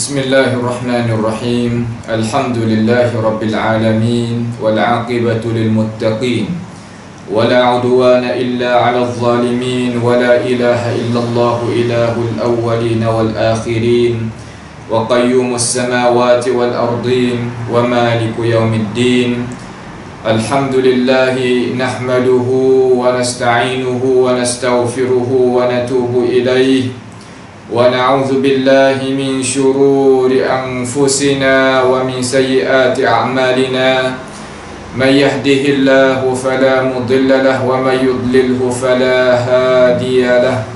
Bismillahirrahmanirrahim. Alhamdulillahi rabbil alamin wal 'aqibatu lil muttaqin wala 'udwana illa 'alal zalimin wala ilaha illallah ilahul awwalin wal akhirin wa qayyumus samawati wal ardin wa maliku yaumiddin. Alhamdulillahi nahmaduhu wa nasta'inuhu wa nastaghfiruhu wa natubu ilayhi wa na'udzu billahi min shururi anfusina wa min sayyiati a'malina may yahdihillahu fala mudilla lahu wa may yudlilhu fala hadiya lahu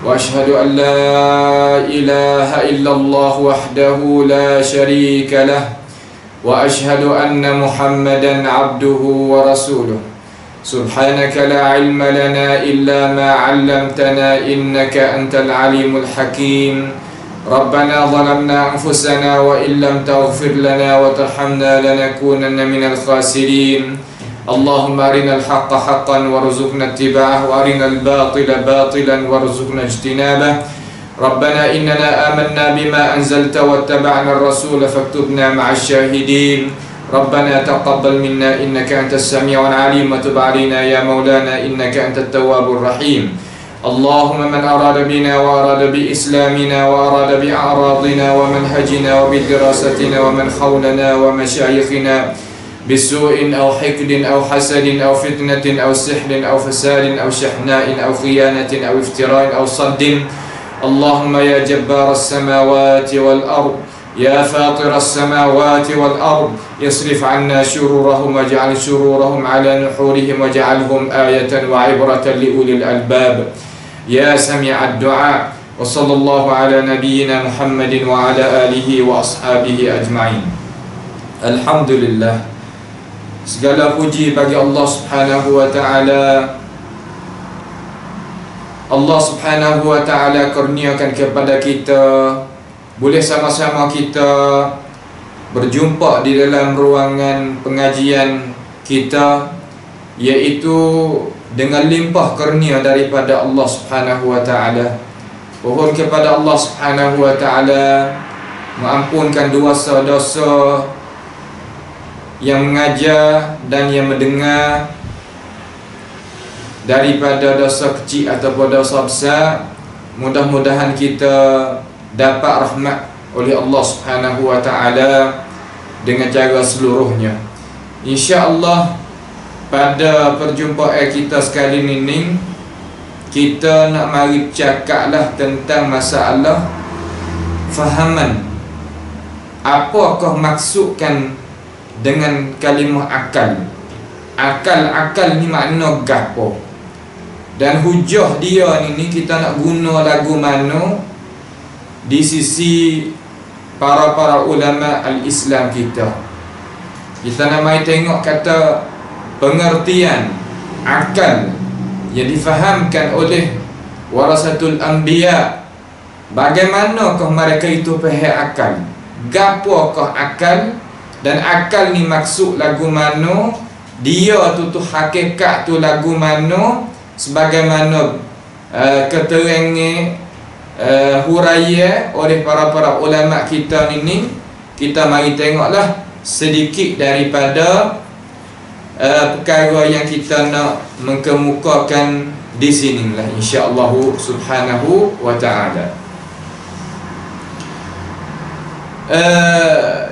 wa ashhadu an la ilaha illallah wahdahu la sharika lahu wa ashhadu anna Muhammadan abduhu wa rasuluh. Subhanaka la ilma lana illa ma 'allamtana innaka antal alimul hakim. Rabbana zalamna anfusana wa illam taghfir lana wa tarhamna lanakunanna minal khasirin. Allahumma arinal haqqa haqqan warzuqna ittiba'ah wa arinal batila batilan warzuqna ijtinabah. Rabbana innana amanna bima anzalta wattaba'na ar-rasula faktubna ma'asy syahidin. Rabbana taqabbal minna innaka antas sami'ul 'alim wa tub 'alaina ya maulana innaka antat tawwabur rahim. Allahumma man arada bina wa arada bi islamina wa arada bi a'radina wa manhajina wa bi dirasatina wa man hawlana wa masyayikhina bisu'in aw hikdin aw hasadin aw fitnatin aw sihrin aw fasadin aw shahna'in aw khiyanatin aw iftira'in aw saddin. Allahumma ya jabbaras samawati wal ard يا فاطر السماوات والأرض يصرف عنا شرورهم واجعل شرورهم على نحورهم واجعلهم آية وعبرة لأولي الألباب يا سميع الدعاء وصلى الله على نبينا محمد وعلى آله وأصحابه أجمعين. Alhamdulillah, segala puji bagi Allah Subhanahu wa ta'ala. Allah Subhanahu wa ta'ala kurniakan kepada kita boleh sama-sama kita berjumpa di dalam ruangan pengajian kita, iaitu dengan limpah kurnia daripada Allah Subhanahu wa ta'ala. Mohon kepada Allah Subhanahu wa ta'ala mengampunkan dosa-dosa yang mengajar dan yang mendengar, daripada dosa kecil ataupun dosa besar. Mudah-mudahan kita dapat rahmat oleh Allah Subhanahu wa ta'ala dengan cara seluruhnya. InsyaAllah pada perjumpaan kita sekali ini, kita nak mari cakaplah tentang masalah fahaman. Apakah maksudkan dengan kalimah akal? Akal ni makna gapo? Dan hujah dia ni kita nak guna lagu mana di sisi para ulama al-Islam kita. Kita nak mai tengok kata pengertian akal yang difahamkan oleh warasatul anbiya. Bagaimanakah mereka itu faham akal? Gapokah akal? Dan akal ni maksud lagu mana? Dia tu hakikat tu lagu mana? Sebagaimana keterangan huraya oleh para ulama kita ini, kita mari tengoklah sedikit daripada perkara yang kita nak mengemukakan di sinilah insya-Allah Subhanahu wa ta'ala.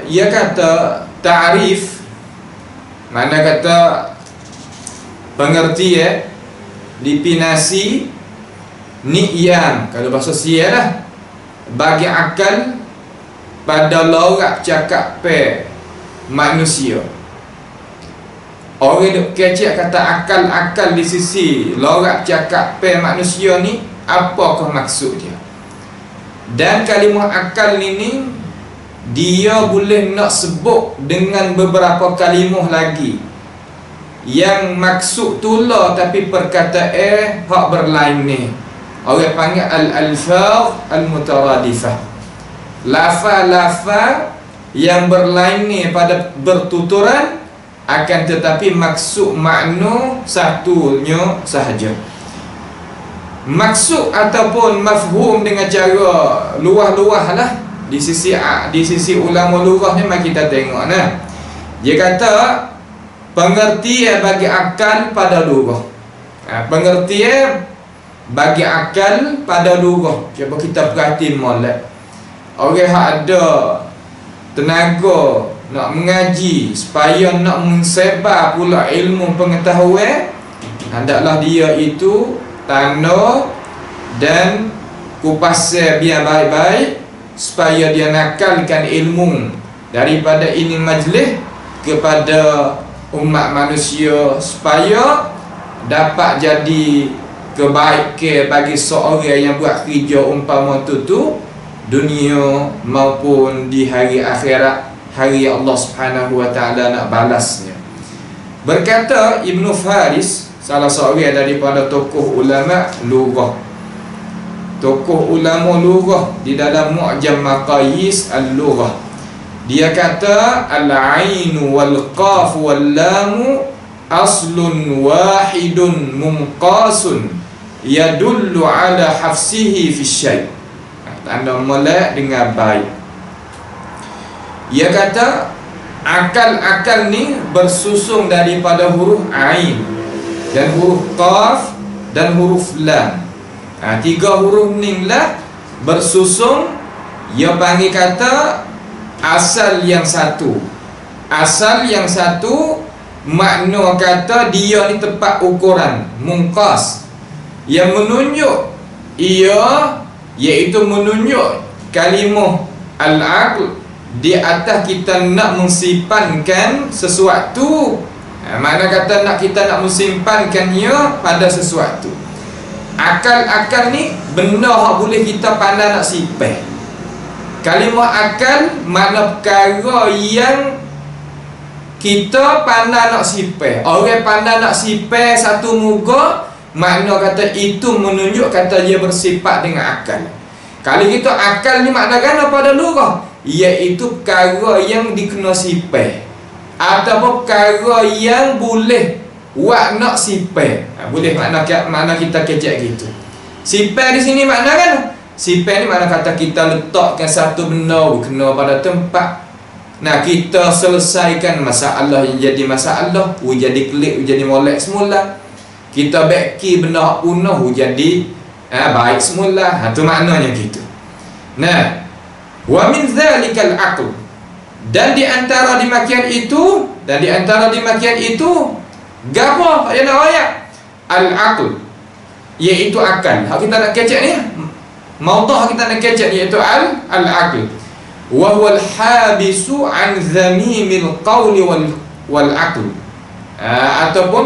Ia kata ta'rif, mana kata pengertian, definisi ni'yan, kalau bahasa Sia lah, bagi akal pada lorak cakap pe manusia. Orang duk kecek kata akal di sisi lorak cakap pe manusia ni, apakah maksud dia? Dan kalimah akal ni dia boleh nak sebut dengan beberapa kalimah lagi yang maksud tulah tapi perkataan hak berlain ni. Orang panggil al-alfaz al-mutaradifah. Lafaz-lafaz yang berlain ni pada bertuturan, akan tetapi maksud makna satunya sahaja. Maksud ataupun mafhum dengan cara luah-luah lah, di sisi ulama lughah ni mari kita tengok nah. Dia kata pengertian bagi akal pada lughah. Pengertian bagi akal pada lughah. Cuba kita perhati molek. Orang yang ada tenaga nak mengaji supaya nak mensebar pula ilmu pengetahuan, hendaklah dia itu tanda dan kupas biar baik-baik supaya dia nakalkan ilmu daripada ini majlis kepada umat manusia, supaya dapat jadi kebaikan bagi seorang yang buat kerja umpama tu dunia maupun di hari akhirat, hari Allah Subhanahu wa taala nak balasnya. Berkata Ibnu Faris, salah seorang daripada tokoh ulama lughah, tokoh ulama lughah di dalam Mu'jam Maqayis al-Lughah, dia kata al-ainu wal qaf wal lam aslun wahidun mumqasun yadullu ala hafsihi fi syai'. Tanda molek dengan baik. Dia kata akal-akal ni bersusung daripada huruf ain dan huruf qaf dan huruf lam. Tiga huruf ni lah bersusung. Dia panggil kata asal yang satu. Asal yang satu makna kata dia ni tepat ukuran, mungkas, yang menunjuk ia, iaitu menunjuk kalimah al-aql di atas kita nak mensimpankan sesuatu. Makna kata kita nak mensimpankan ia pada sesuatu. Akal-akal ni benda yang boleh kita pandai nak simpan. Kalimah akal makna perkara yang kita pandai nak simpan. Orang pandai nak simpan satu muka, makna kata itu menunjuk kata dia bersifat dengan akal. Kalau kita akal ni makna kan pada lughah, iaitu perkara yang dikena simpan ataupun perkara yang boleh buat nak simpan. Boleh makna kita kecek gitu. Simpan di sini makna kan? Simpan ni makna kata kita letakkan satu benda kena pada tempat. Nah, kita selesaikan masalah yang jadi masalah, jadi klik, jadi molek semula. Kita beki benda punah, jadi baik semula. Tu maknanya gitu. Nah, wa min zalikal aql, dan di antara demikian itu, gapo yang nak ayat al-aql, iaitu akal. Hak kita nak kecek ni, maudhu kita nak kecek iaitu al-aql. Wa huwa al-habisu an dhamimil qawli wal aql. Ataupun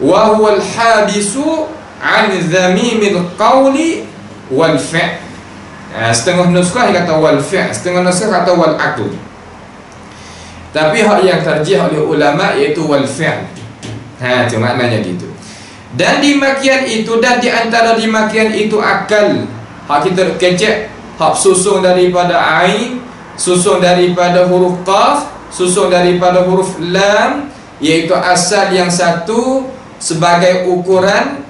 wa huwa al-habisu an dhamimil qawli wal fi'l. Setengah nuskah kata wal fi'l, setengah nuskah kata wal aql. Tapi hak yang terjih oleh ulama iaitu wal fi'l. Tu maknanya gitu. Dan di makian itu, dan di antara di makian itu akal. Hak kita kecek, hak susun daripada ain, susun daripada huruf qaf, susun daripada huruf lam, iaitu asal yang satu sebagai ukuran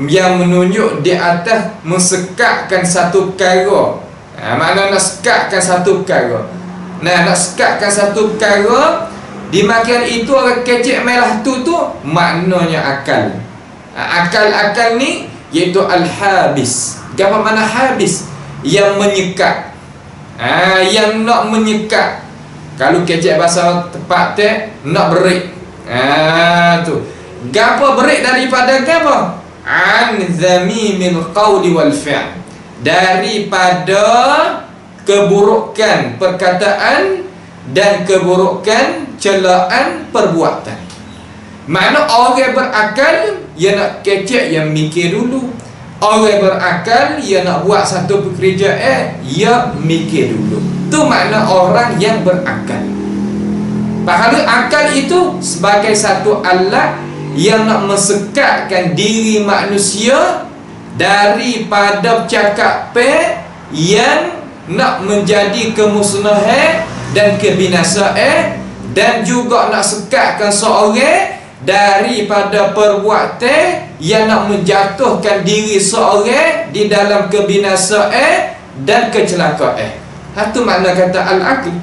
yang menunjuk di atas mensekatkan satu perkara. Makna nak sekatkan satu perkara. Nak sekatkan satu perkara, di makian itu orang kecek melah tu maknanya akal. Akal-akal ni iaitu al-habis. Apa makna habis? Yang menyekat. Yang nak menyekat. Kalau kecek bahasa tepat nak berik. Tu. Gapo berik daripada gapo? An dhamimil qawli wal fi'l. Daripada keburukan perkataan dan keburukan celaan perbuatan. Makna orang berakal, dia nak kecek, yang mikir dulu. Orang berakal, dia nak buat satu pekerjaan, dia mikir dulu. Tu makna orang yang berakal. Pahala akal itu sebagai satu alat yang nak mensekatkan diri manusia daripada cakapan yang nak menjadi kemusnahan dan kebinasaan, dan juga nak sekatkan seorang daripada perbuatan yang nak menjatuhkan diri seorang di dalam kebinasaan dan kecelakaan. Ha tu makna kata al-aql.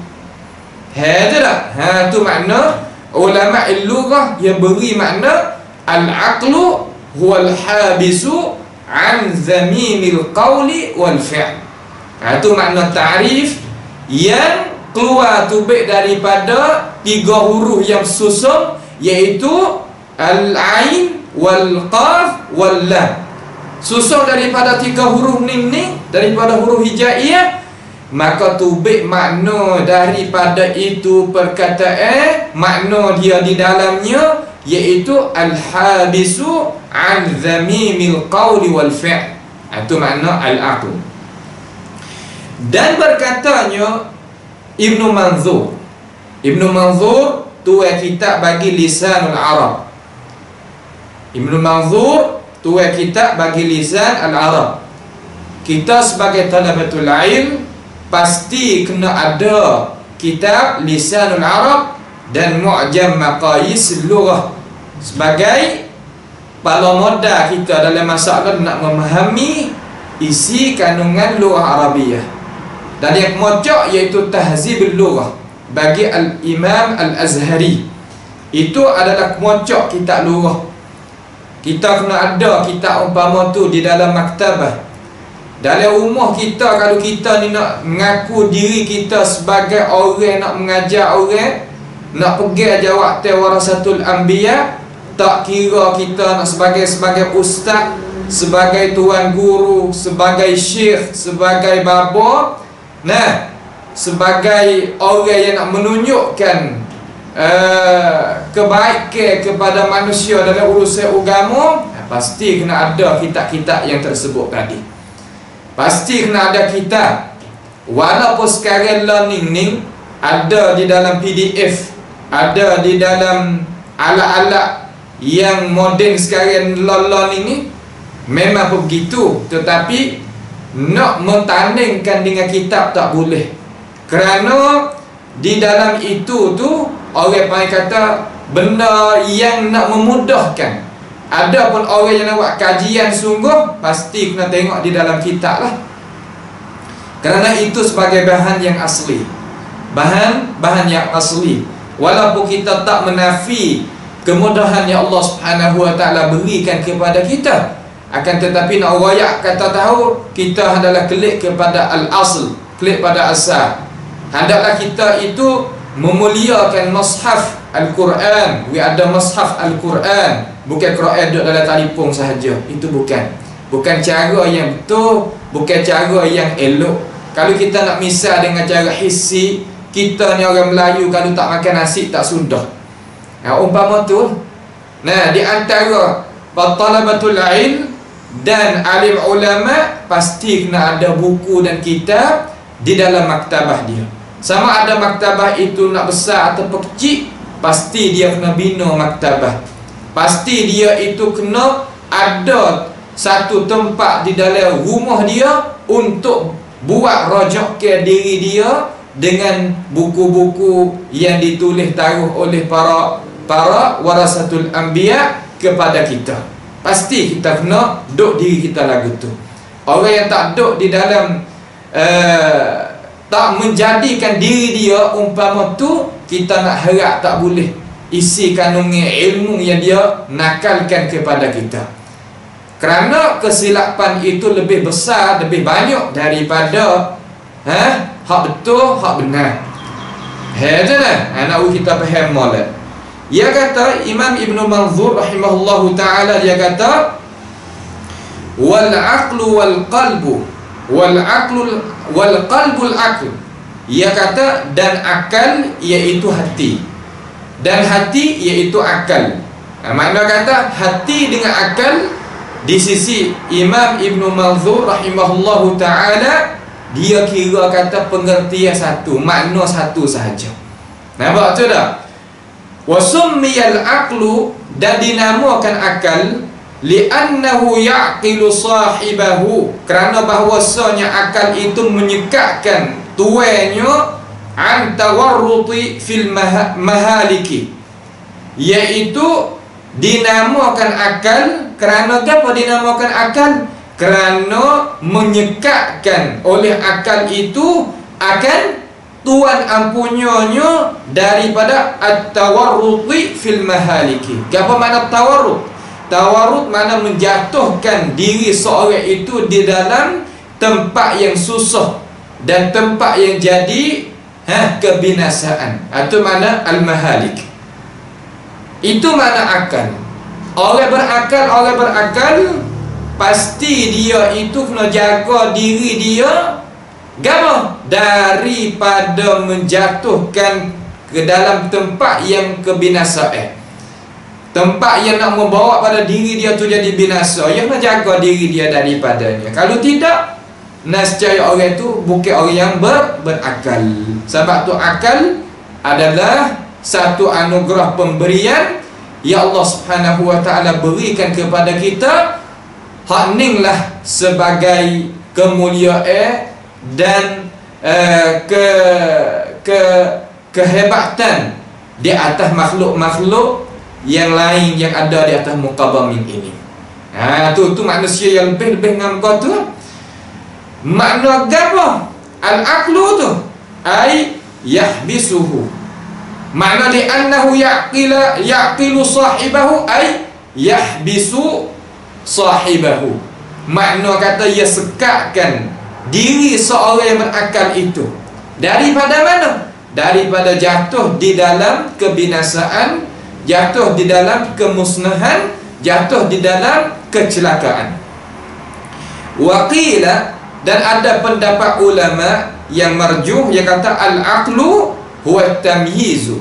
Ha tak? Ha tu makna ulama al-lughah yang beri makna al-aqlu huwal habisu an zamimil qawli wal fi'l. Ha tu makna ta'rif yang keluar tubik daripada 3 huruf yang susun, iaitu al-ain wal qaf wal lam. Susun daripada 3 huruf ni, daripada huruf hijaiyah, maka tubik makna daripada itu perkataan, makna dia di dalamnya iaitu al-habisu an zamimil qawli wal fi'l. Itu makna al-aql. Dan berkatanya Ibnu Manzur. Ibnu Manzur tuai kitab bagi lisanul Arab. Ibnu Manzur tuai kitab bagi lisan al-Arab. Kita sebagai talabatul ilm pasti kena ada kitab lisanul Arab dan mu'jam maqayis lughah sebagai pala modal kita dalam masalah nak memahami isi kandungan lughah Arabiah. Dan yang kemocok iaitu tahzibul lughah bagi al-Imam al-Azhari. Itu adalah kemocok kitab lughah. Kita kena ada kitab umpama tu di dalam maktabah. Dalam rumah kita, kalau kita ni nak mengaku diri kita sebagai orang nak mengajar orang, nak pegang jawab warasatul anbiya, tak kira kita nak sebagai ustaz, sebagai tuan guru, sebagai syekh, sebagai baba, nah, sebagai orang yang nak menunjukkan kebaikan kepada manusia dalam urusan agama, pasti kena ada kitab-kitab yang tersebut tadi. Pasti kena ada kitab. Walaupun sekarang learning ni ada di dalam PDF, ada di dalam alat-alat yang moden sekarang learning ni, memang begitu. Tetapi nak mentandingkan dengan kitab tak boleh. Kerana di dalam itu tu orang panggil kata benda yang nak memudahkan. Ada pun orang yang nak buat kajian sungguh, pasti kena tengok di dalam kitab lah. Kerana itu sebagai bahan yang asli, bahan yang asli. Walaupun kita tak menafi kemudahan yang Allah Subhanahu Wa Taala berikan kepada kita, akan tetapi nak royak kata tahu kita adalah klik kepada al-asl, klik pada asal. Hendaklah kita itu memuliakan mushaf Al-Quran. Ada mushaf Al-Quran, bukan Quran duduk dalam telefon sahaja. Itu bukan cara yang betul, bukan cara yang elok. Kalau kita nak misal dengan cara hissi, kita ni orang Melayu kalau tak makan nasi tak sudah. Umpama tu. Nah, di antara talabatul ilm dan alim ulama pasti kena ada buku dan kitab di dalam maktabah dia. Sama ada maktabah itu nak besar atau kecil, pasti dia kena bina maktabah. Pasti dia itu kena ada satu tempat di dalam rumah dia untuk buat rojak ke diri dia dengan buku-buku yang ditulis taruh oleh para warasatul anbiya kepada kita. Pasti kita kena duduk diri kita lagu tu. Orang yang tak duduk di dalam tak menjadikan diri dia umpama tu, kita nak harap tak boleh isi kandungan ilmu yang dia nakalkan kepada kita. Kerana kesilapan itu lebih besar, lebih banyak daripada hak betul, hak benar. Nak kita faham molek. Dia kata Imam Ibnu Manzur rahimahullahu taala, dia kata wal aqlu wal qalbu wal qalbul aql. Ia kata dan akal iaitu hati, dan hati iaitu akal. Makna kata hati dengan akal di sisi Imam Ibnu Manzur rahimahullahu taala, dia kira kata pengertian satu, makna satu sahaja. Nampak tu dah? Wa summiyal aqlu, dan dinamakan akal li'annahu ya'qilu sahibahu, kerana bahwasanya akal itu menyekatkan tuannya an tawarruti fil mahaliki, iaitu dinamakan akal kerana apa dinamakan akal? Kerana menyekatkan oleh akal itu akan tuan ampunyonya daripada at-tawarruti fil mahaliki. Apa makna tawarrut? Tawarrut makna menjatuhkan diri seorang itu di dalam tempat yang susah dan tempat yang jadi kebinasaan. Itu makna al-mahalik. Itu makna akal. Orang berakal pasti dia itu kena jaga diri dia gapo daripada menjatuhkan ke dalam tempat yang kebinasaan. Tempat yang nak membawa pada diri dia tu jadi binasa, yang nak jaga diri dia daripadanya. Kalau tidak, nescaya orang tu bukan orang yang berakal. Sebab tu akal adalah satu anugerah pemberian ya Allah Subhanahu wa taala berikan kepada kita. Hak ninglah sebagai kemuliaan dan kehebatan di atas makhluk-makhluk yang lain yang ada di atas muka bumi ini. Tu manusia yang lebih ngam kau tu. Makna apa? Al-aqlu tu ai yahbisuhu. Makna li annahu yaqilu sahibahu ai yahbisu sahibahu. Makna kata ia sekatkan diri seorang yang berakal itu daripada mana? Daripada jatuh di dalam kebinasaan, jatuh di dalam kemusnahan, jatuh di dalam kecelakaan. Waqila, dan ada pendapat ulama yang marjuh yang kata al-aqlu huwa tamyizu.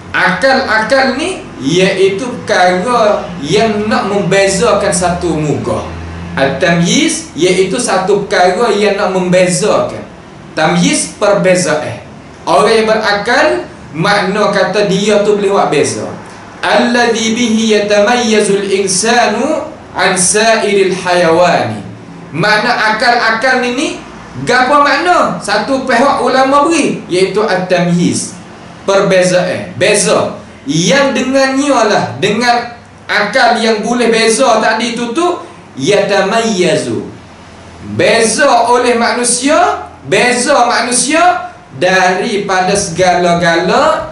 Akal ni iaitu perkara yang nak membezakan satu muka. Al-tamyiz iaitu satu perkara yang nak membezakan. Tamyiz perbezaan. Orang yang berakal makna kata dia tu boleh buat beza. Alladhi bihi yatamayyazul insanu an sa'iril hayawani. Makna akal ini gapo makna? Satu pihak ulama beri iaitu at-tamyiz, perbezaan, beza. Yang dengannya lah, dengan akal yang boleh beza tadi itu tu yatamayyazu. Beza oleh manusia, beza manusia daripada segala-gala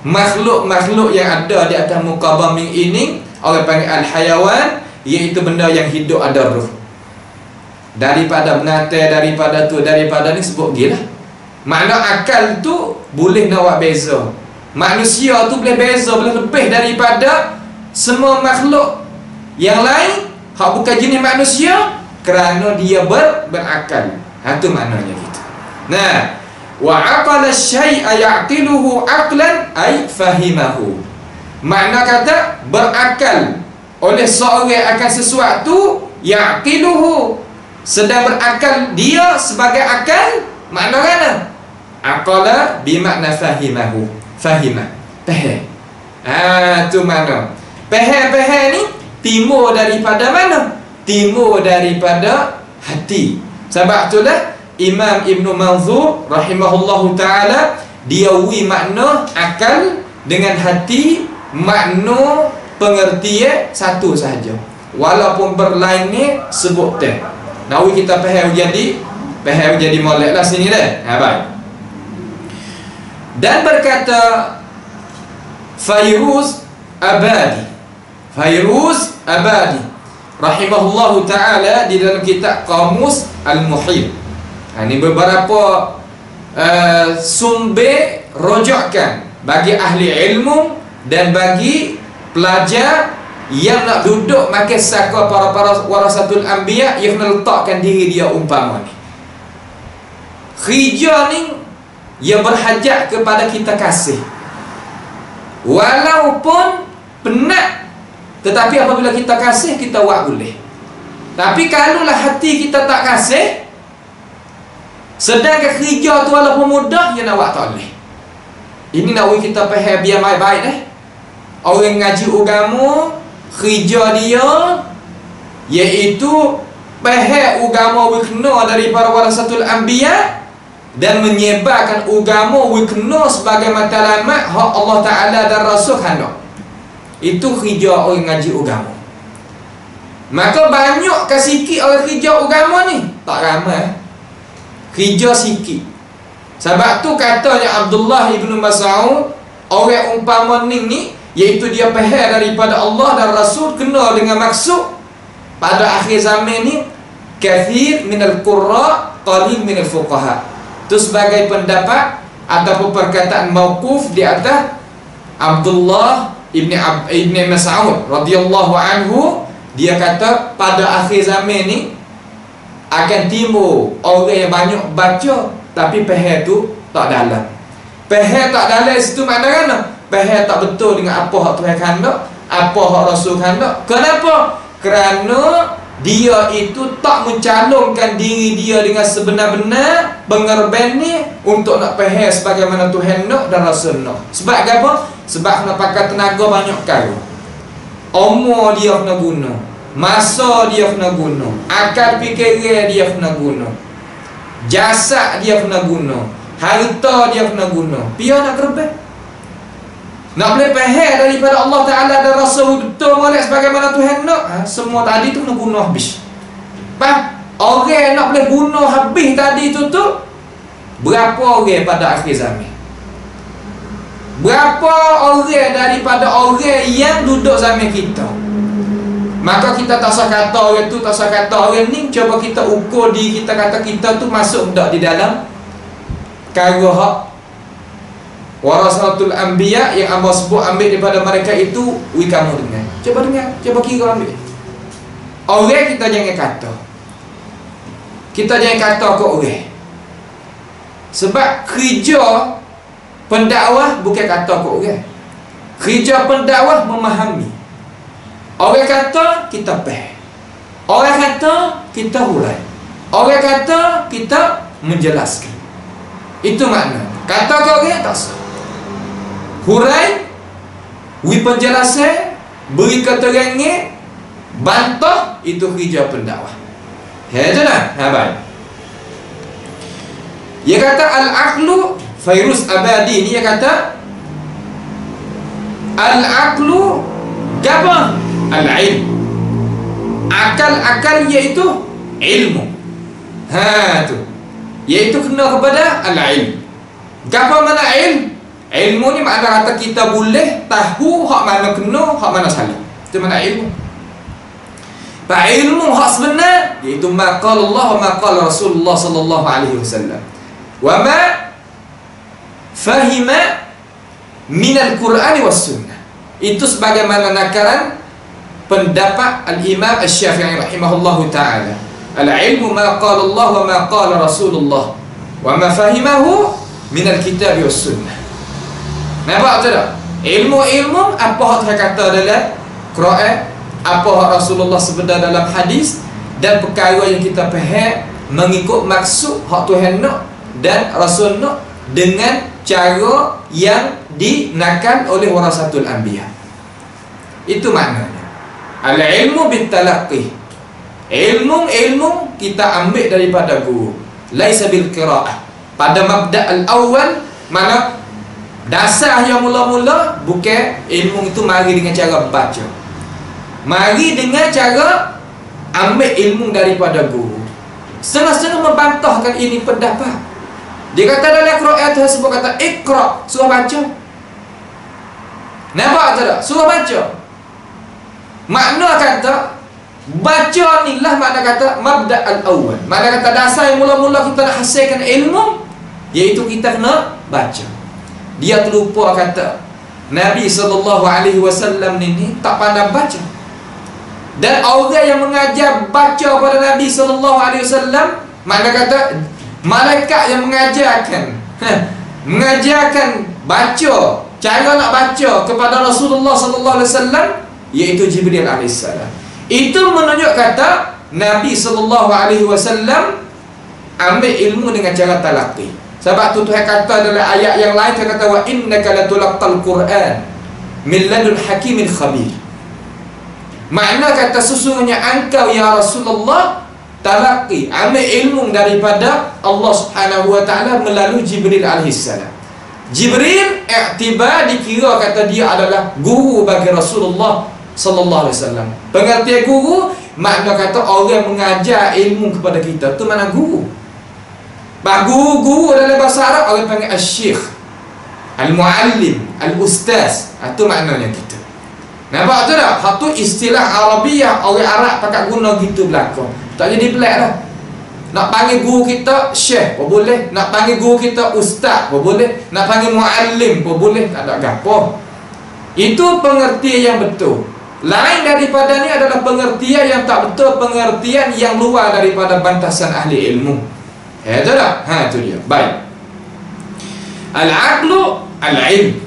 makhluk-makhluk yang ada di atas muka bumi ini. Orang panggil al-hayawan, iaitu benda yang hidup ada ruh. Daripada binatang, daripada ni sebut gila. Makna akal tu boleh nak buat beza. Manusia tu boleh beza, boleh lebih daripada semua makhluk yang lain hak bukan jenis manusia, kerana dia berakal. Itu maknanya gitu. Nah, wa aqala syai'a ya'qiluhu aqlan ay fahimahu. Makna kata berakal oleh seorang akan sesuatu, ya'qiluhu, sedang berakal dia sebagai akal. Makna mana? Aqala bimakna fahimahu. Fahimah, faham. Tu makna. Faham ni timur daripada mana? Timur daripada hati. Sebab itulah Imam Ibn Manzur rahimahullahu ta'ala dia wi makna akal dengan hati, makna pengertian satu sahaja, walaupun berlain ni sebut teh. Nawi kita faham jadi molek lah sini dah. Baik. Dan berkata Fairuz Abadi rahimahullahu ta'ala di dalam kitab Qamus Al-Muhit. Ini beberapa sumber rujukan bagi ahli ilmu dan bagi pelajar yang nak duduk makan saka para warasatul anbiya, yang nak letakkan diri dia umpama ni. Khija ni ia berhajat kepada kita kasih, walaupun penat, tetapi apabila kita kasih, kita buat boleh. Tapi kalaulah hati kita tak kasih, sedangkan kerja tu walaupun mudah, dia nak buat tak boleh. Ini nak kita faham biar baik-baik dah. Orang ngaji agama, kerja dia iaitu faham agama wikna dari para warasatul anbiya dan menyebarkan agama wikna sebagai matlamat hak Allah Ta'ala dan Rasul hendak. Itu kerja orang ngaji agama. Maka banyak ke sikit orang kerja agama ni? Tak ramai. Kerja sikit. Sebab tu katanya Abdullah ibn Mas'ud, orang umpama ni iaitu dia faham daripada Allah dan Rasul, kena dengan maksud pada akhir zaman ni kathir minal qurra qalil minal fuqaha. Itu sebagai pendapat ataupun perkataan mauquf di atas Abdullah ibn Mas'ud radhiyallahu anhu. Dia kata pada akhir zaman ni akan timbul orang yang banyak baca tapi faham tu tak dalam. Faham tak dalam situ makna kan? Faham tak betul dengan apa hak Tuhan khandak, apa hak Rasul khandak. Kenapa? Kerana dia itu tak mencalonkan diri dia dengan sebenar-benar pengorban ni untuk nak faham sebagaimana Tuhan nak dan Rasul nak. Sebab apa? Sebab nak pakai tenaga banyak kali. Umur dia kena guna, masa dia kena guna, akal fikiran dia kena guna, jasad dia kena guna, harta dia kena guna. Biar nak kerbet, nak boleh faham daripada Allah Ta'ala dan Rasul betul molek sebagaimana Tuhan nak, semua tadi tu kena guna habis. Faham? Orang nak boleh guna habis tadi tu berapa orang pada akhir zaman? Berapa orang daripada orang yang duduk zaman kita? Maka kita tak usah kata orang tu, tak usah kata orang ni. Cuba kita ukur diri kita, kata kita tu masuk tak di dalam perkara hak warasatul anbiya yang Allah sebut ambil daripada mereka itu. Kamu dengar, cuba dengar, cuba kira ambil. Orang kita jangan kata, kita jangan kata ke orang. Sebab kerja pendakwah bukan kata ke orang. Kerja pendakwah memahami. Orang kata kita faham, orang kata kita hurai, orang kata kita menjelaskan. Itu makna. Kata ke orang tak sah. Hurai, beri penjelasan, beri keterangan, bantah, itu kerja pendakwah. Ya je lah. Baik. Dia kata al-aqlu Fairuz Abadi ni dia kata al-aqlu gapa? Al-ilm. Akal iaitu ilmu. Tu. Iaitu kena kepada al-ilm. Gapa mana ilm? Ilmu ni makna kata kita boleh tahu hak mana kena, hak mana salah. Itu mana ilmu. Pak ilmu hak sebenar iaitu ma qala Allah wa ma qala Rasulullah sallallahu alaihi wasallam. Wa ma fahima minal Qur'ani was sunnah. Itu sebagaimana nakaran pendapat al-Imam Asy-Syafi'i rahimahullahu ta'ala. Al-ilmu ma qala Allah wa ma qala Rasulullah wa ma fahimahu minal kitab was sunnah. Nampak tak? Ilmu apa hak saya kata dalam Quran, apa hak Rasulullah sebut dalam hadis, dan perkara yang kita faham mengikut maksud hak Tuhan nak dan Rasul nak dengan cara yang dinakan oleh warasatul anbiya. Itu maknanya. Al-ilmu bitalaqqi. Ilmu kita ambil daripada guru. Laisa bil qiraah. Pada mabda' al-awwal, mana dasar yang mula-mula bukan ilmu itu mari dengan cara baca. Mari dengan cara ambil ilmu daripada guru. Setengah-setengah membantahkan ini pendapat. Dia kata dalam Quran tersebut kata Iqra, suruh baca. Nampak tak? Suruh baca. Makna kata baca ni lah makna kata mabda' al-awwal. Makna kata dasar yang mula-mula kita nak hasilkan ilmu, iaitu kita kena baca. Dia terlupa kata Nabi SAW ni tak pandai baca. Dan orang yang mengajar baca pada Nabi SAW, makna kata malaikat yang mengajarkan baca, cara nak baca kepada Rasulullah SAW, iaitu Jibril AS. Itu menunjuk kata Nabi SAW ambil ilmu dengan cara talaqi. Sebab tu Tuhan kata dalam ayat yang lain, Tuhan kata wa innaka latulaqqal Qur'an min ladun hakimin khabir. Makna kata sesungguhnya engkau ya Rasulullah talaqi, ambil ilmu daripada Allah Subhanahu wa taala melalui Jibril alaihissalam. Jibril i'tibar dikira kata dia adalah guru bagi Rasulullah sallallahu alaihi wasallam. Pengertian guru makna kata orang mengajar ilmu kepada kita, tu mana guru. Guru dalam bahasa Arab orang panggil al-syekh, al-muallim, al-ustaz. Itu maknanya kita. Nampak tu tak? Hak tu istilah Arabiah orang Arab pakai guna gitu belakang. Tak jadi pelik dah. Nak panggil guru kita syekh pun boleh, nak panggil guru kita ustaz pun boleh, nak panggil muallim pun boleh, tak ada gapo. Itu pengertian yang betul. Lain daripada ni adalah pengertian yang tak betul, pengertian yang luar daripada bantasan ahli ilmu. Itu tak? Itu dia. Baik. Al-aqlu al-ilm,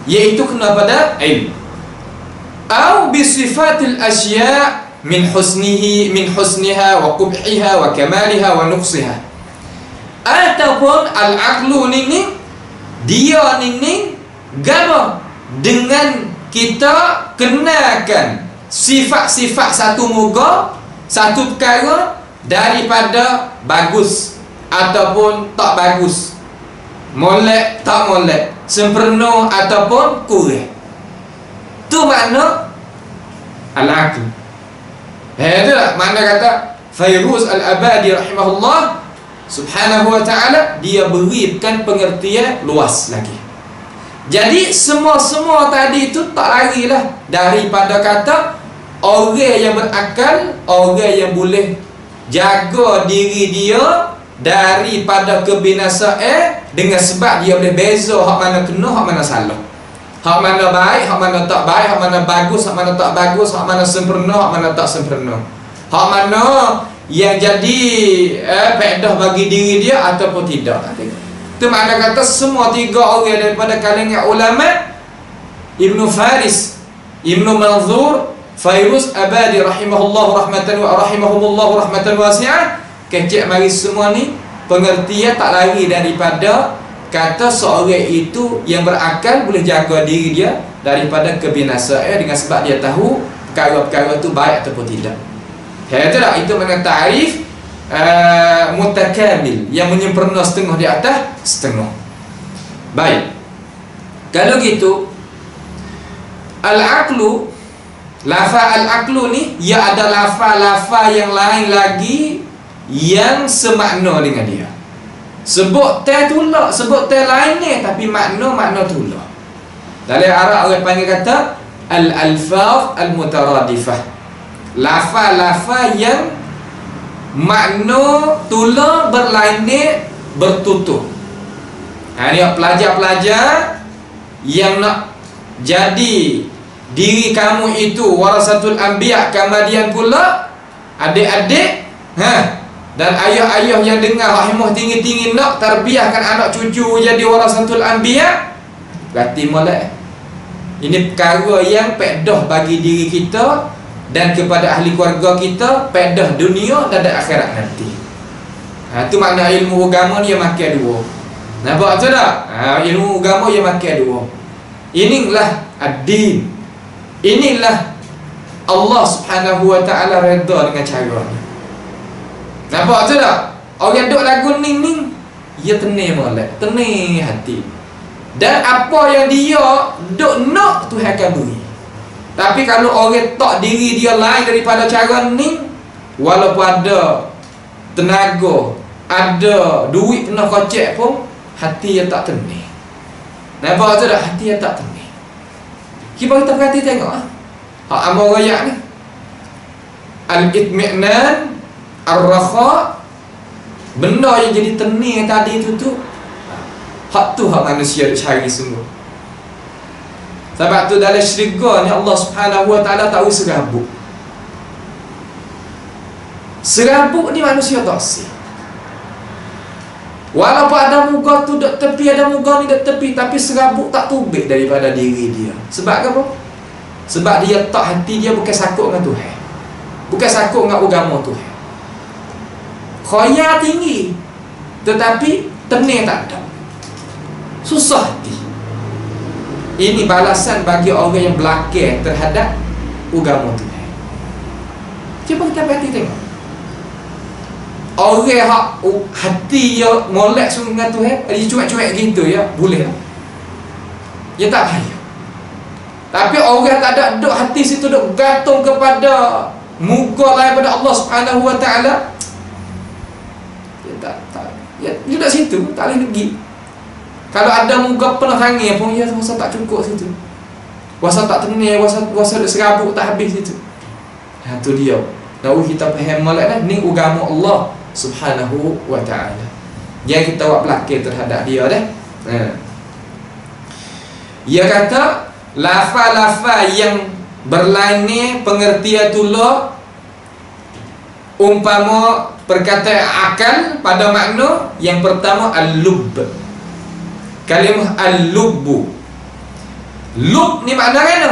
iaitu kena pada ilm. Atau bisifatil asya' min husniha wa qubhiha wa kamaliha wa nuqsiha. Ataupun al-aqlu ni dia ni gama dengan kita kenakan sifat-sifat satu muka, satu perkara daripada bagus ataupun tak bagus, molek tak molek, sempurna ataupun kurang. Tu makna al-aql. Itulah makna kata Fairuz Al-Abadi rahimahullah subhanahu wa ta'ala, dia berikan pengertian luas lagi. Jadi semua-semua tadi itu tak larilah daripada kata orang yang berakal, orang yang boleh jaga diri dia daripada kebinasaan dengan sebab dia boleh beza hak mana kena, hak mana salah, hak mana baik, hak mana tak baik, hak mana bagus, hak mana tak bagus, hak mana sempurna, hak mana tak sempurna, hak mana yang jadi faedah bagi diri dia ataupun tidak. Itu makna kata semua tiga orang daripada kalangan ulama, Ibnu Faris, Ibnu Manzur, Fairuz Abadi rahimahullah rahmatan wasi'ah, kecek mari semua ni pengertian tak lari daripada kata seorang itu yang berakal boleh jaga diri dia daripada kebinasaan dengan sebab dia tahu perkara-perkara itu baik ataupun tidak. Itulah itu makna ta'rif mutakamil, yang menyempurna setengah di atas setengah. Baik. Kalau gitu al-aqlu, lafaz al-aqlu ni ia ada lafaz-lafaz yang lain lagi yang semakna dengan dia. Sebut teh tulak, sebut teh lain ni, tapi makna tulak. Dalam Arab orang panggil kata al-alfaz al-mutaradifah, lafaz-lafaz yang makna tulak berlainan bertutur. Ni pelajar-pelajar yang nak jadi diri kamu itu warasatul anbiya, kemudian pula adik-adik dan ayah-ayah yang dengar rahimah tinggi-tinggi nak tarbiyahkan anak cucu jadi warasatul anbiya, berarti molek. Ini perkara yang pedah bagi diri kita dan kepada ahli keluarga kita, pedah dunia dan akhirat nanti. Itu makna ilmu agama ni yang makan dua. Nampak tu tak? Ilmu agama yang makan dua. Inilah ad-din. Inilah Allah subhanahu wa ta'ala redha dengan cara ni. Nampak tu tak? Orang duk lagu ning-ning, dia tenang molek, tenang hati. Dan apa yang dia duk nak Tuhan akan beri. Tapi kalau orang tak diri dia lain daripada cara ni, walaupun ada tenaga, ada duit kena kocek pun, hati dia tak tenang. Nampak tu tak? Hati dia tak tenang. Kita perhati tengok hak amal raya ni, al-itmi'nan, ar-rakha, benda yang jadi tenang tadi tu hak tu hak manusia cari sungguh. Sebab tu dalam syurga ni Allah subhanahu wa ta'ala tahu serabut. Serabut ni manusia tak sih. Walaupun ada muka tu dek tepi, ada muka ni dek tepi, tapi serabut tak tubik daripada diri dia. Sebab apa? Sebab dia tak, hati dia bukan sakut dengan Tuhan, bukan sakut dengan agama Tuhan. Khayal tinggi tetapi tenang tak ada, susah hati. Ini balasan bagi orang yang belakang terhadap agama Tuhan. Cuba kita perhati tengok. Orang hak hati dia molek sungguh dengan Tuhan, dia cuek-cuek gitu ya, boleh lah. Dia tak payah. Tapi orang tak ada duk hati situ duk gantung kepada muka lain pada Allah Subhanahu wa ta'ala, dia tak Ya, duduk situ, tak boleh pergi. Kalau ada muka penerangnya pun, ya wasa tak cukup situ. Wasa tak tenang, wasa serabut tak habis situ. Ha, tu dia. Tahu kita faham malak dah, ni agama Allah Subhanahu wa ta'ala. Jangan kita buat belakang terhadap dia dah. Ha. Dia kata lafaz-lafaz yang berlain pengertianullah umpama perkataan akal pada makna yang pertama al-lubb. Kalimah al-lubbu. Lub ni makna kan?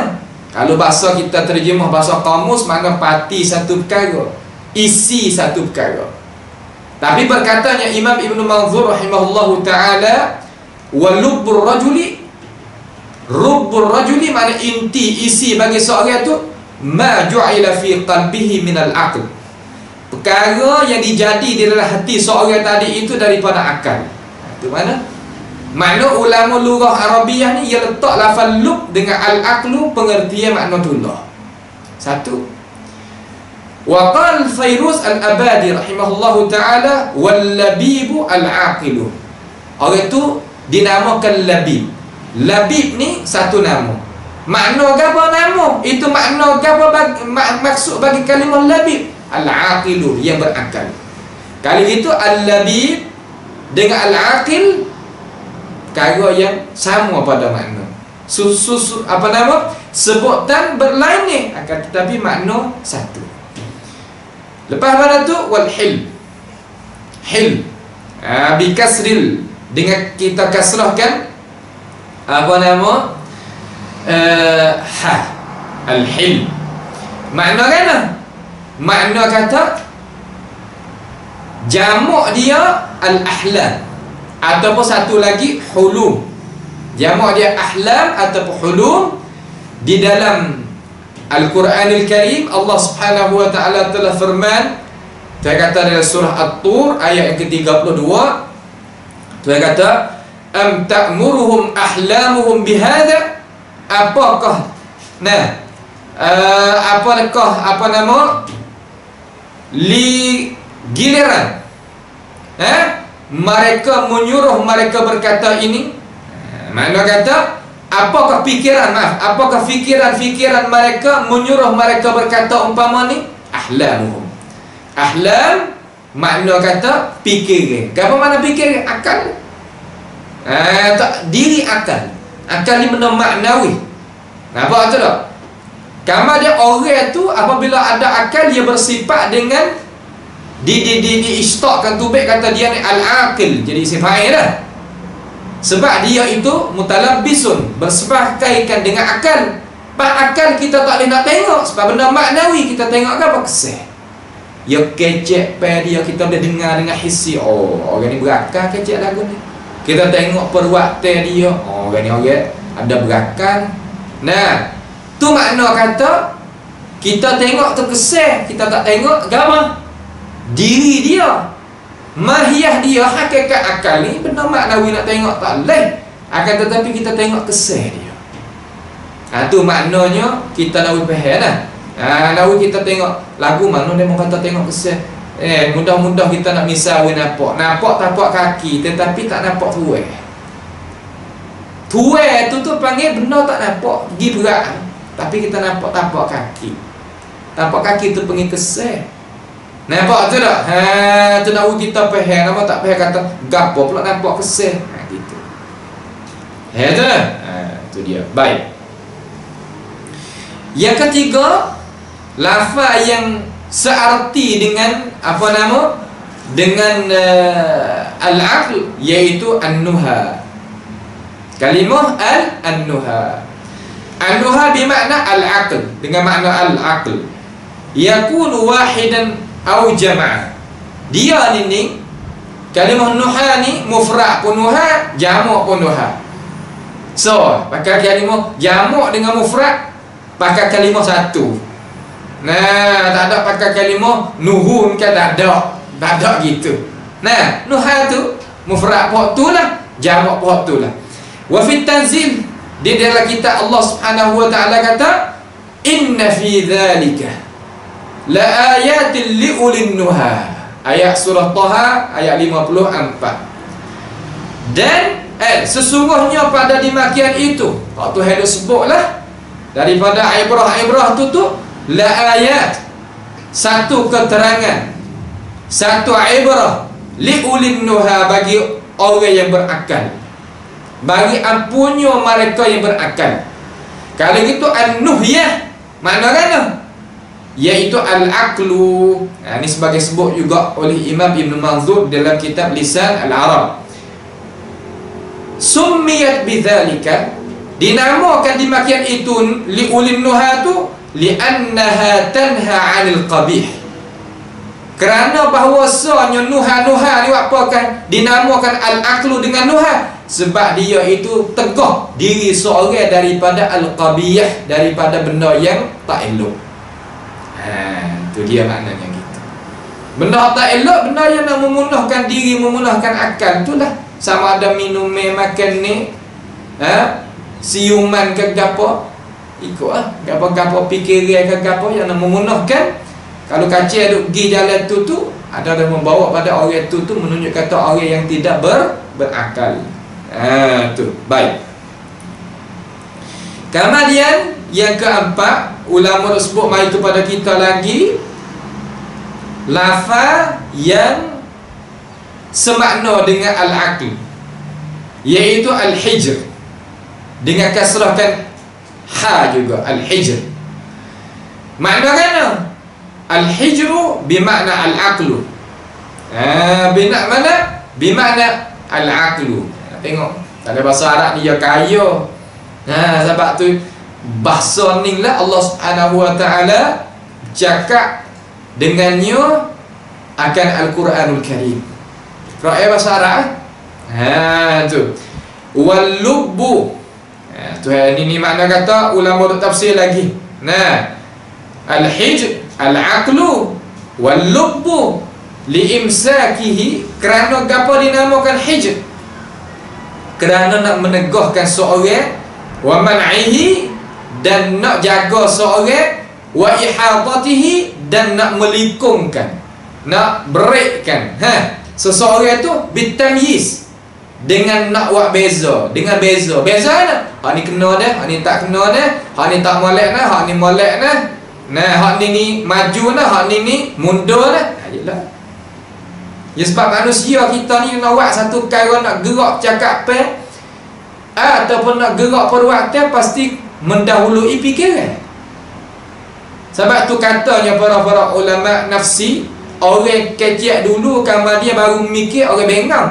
Kalau bahasa kita terjemah bahasa kamus, makna parti satu perkara, isi satu perkara. Tapi perkataannya Imam Ibn Manzur rahimahullahu ta'ala, wa lubbur rajuli, rubbur rajuli makna inti, isi bagi seorang tu, ma ju'ila fi qalbihi minal aql, perkara yang dijadi di dalam hati seorang tadi itu daripada akal. Itu mana? Makna ulama lughah Arabiah ni, ia letak lafaz lub dengan al-aqlu pengertian makna tullah. Satu. Wa qal Fairuz al-Abadi rahimahullahu ta'ala, wal labibu al-aqilu. Orang tu dinamakan labib. Labib ni satu nama. Makna apa nama? Itu makna apa maksud bagi kalimah labib? Al-aqilu, yang berakal. Kali itu al-labib dengan al-aqil perkara yang sama pada makna. Apa nama? Sebutan berlain ni, akan tetapi makna satu. Lepas pada tu wal hil. Hil. Bi kasril, dengan kita kasrahkan apa nama? Ha. Al hil. Makna kan? Makna kata jamak dia al-ahlam, ataupun satu lagi hulum. Jamak dia ahlam ataupun hulum. Di dalam Al-Quranil Karim Allah Subhanahu wa ta'ala telah firman, Tuhan kata dalam surah At-Tur ayat yang ke-32, Tuhan kata, am ta'muruhum ahlamuhum bihada, apakah apa nama li giliran mereka menyuruh mereka berkata ini. Makna kata, apakah fikiran mereka menyuruh mereka berkata umpama ni? Ahlamuhum. Ahlam makna kata fikir. Apa makna fikir? Akal. Diri akal. Akal ni benda maknawi. Nampak tu tak? Kamar dia orang tu apabila ada akal, dia bersifat dengan diistakkan tubik, kata dia ni al-aqil, jadi sifat dah. Sebab dia itu mutalabbisun, bersepakaikan dengan akal. Akal kita tak boleh nak tengok, sebab benda maknawi kita tengok apa? Kesih. Ya kecek pada dia, kita boleh dengar dengan hissi. Oh, orang ni berakal kecek lagu ni. Kita tengok perbuatan dia. Oh, orang ni orang ada berakal. Nah, tu makna kata kita tengok tu kesih, kita tak tengok agama. Diri dia, mahiyah dia, hakikat akal ni benda maknawi nak tengok tak boleh. Akan tetapi kita tengok kesih dia. Tu maknanya kita nak faham lah. Lalu kita tengok lagu mana dia kata tengok kesih. Mudah-mudah kita nak misalnya nampak tapak kaki tetapi tak nampak tuai. Tuai tu panggil benda tak nampak, pergi berat, tapi kita nampak tapak kaki. Tapak kaki tu panggil kesih. Nampak tu tak? Tu nak kita faham. Nama tak faham kata gapo pula nampak kesih. Gitu. Tu lah. Tu dia. Baik. Yang ketiga, lafaz yang searti dengan apa nama? Dengan al-aql, iaitu an-nuha. Kalimah an-nuha. An-nuha bermakna al-aql, dengan makna al-aql. Yakunu wahidan au jama'a. Dia ni kalimah nuha ni mufrad pun nuha, jamak pun nuha. So, pakai kalimah jamak dengan mufrad, pakai kalimah satu. Nah, tak ada pakai kalimah nuhun kan, tak ada gitu. Nah, nuha tu mufrad pun tu lah, jamak pun tu lah. Wa fit tanzil, di dalam kitab Allah Subhanahu wa ta'ala kata, inna fi dzalika la ayatin li ulin nuha. ayat surah Taha ayat 54. Dan sesungguhnya pada demikian itu, waktu hendak sebutlah daripada ibrah-ibrah tu la ayat, satu keterangan, satu ibrah li ulin nuha, bagi orang yang berakal, bagi ampunnya mereka yang berakal. Kalau gitu an-nuhyah maknanya iaitu al-aqlu. Ini sebagai sebut juga oleh Imam Ibn Manzur dalam kitab Lisan al-Arab. Summiyat bidzalika, dinamakan demikian itu li ulin nuha tu li'annaha tanha 'anil qabih, kerana bahawasanya nuha ni apa kan dinamakan al-aqlu dengan nuha, sebab dia itu tegah diri seorang daripada al-qabih, daripada benda yang tak elok. Itu dia maknanya gitu. Benda tak elok, benda yang nak memunahkan diri, memunahkan akal, itulah. Sama ada minum, makan ni, siuman ke gapo, ikutlah gapo-gapo fikiran ke gapo yang nak memunahkan. Kalau kacau duk pergi jalan tu ada yang membawa pada orang tu menunjuk kata orang yang tidak berakal. Tu baik. Kemudian yang keempat, ulama sebut mai kepada kita lagi lafaz yang semakna dengan al-aql, iaitu al-hijr, dengan kasrahkan ha juga, al-hijr. Maknanya al-hijru bermakna al-aqlu. Bermakna al-aqlu. Tengok, dalam bahasa Arab ni dia kaya. Sebab tu bahasa ni lah Allah Subhanahu wa taala cakap dengannya akan Al-Quranul Karim. Rakyat bahasa Arab. Tu wal lubbu. Tu ni makna kata ulama duk tafsir lagi. Al-hijr, al-aqlu wal lubbu liimsakihi, kerana gapo dinamakan hijr? Kerana nak menegahkan seorang, wa man'ihi, dan nak jaga seorang, wa ihadatihi, dan nak melikungkan, nak breakkan seseorang tu bitamyiz, dengan nak buat beza, dengan beza mana? Hak ni kena dah, hak ni tak kena dah, hak ni tak molek dah, hak ni molek dah. Hak ni maju dah, hak ni mundur dah. Yalah. Ya sebab manusia kita ni nak buat satu perkara, nak gerak cakap ataupun nak gerak perbuatan, pasti mendahului fikiran. Sebab tu katanya para ulama nafsi, orang kecil dulu kamar dia baru mikir, orang bengang,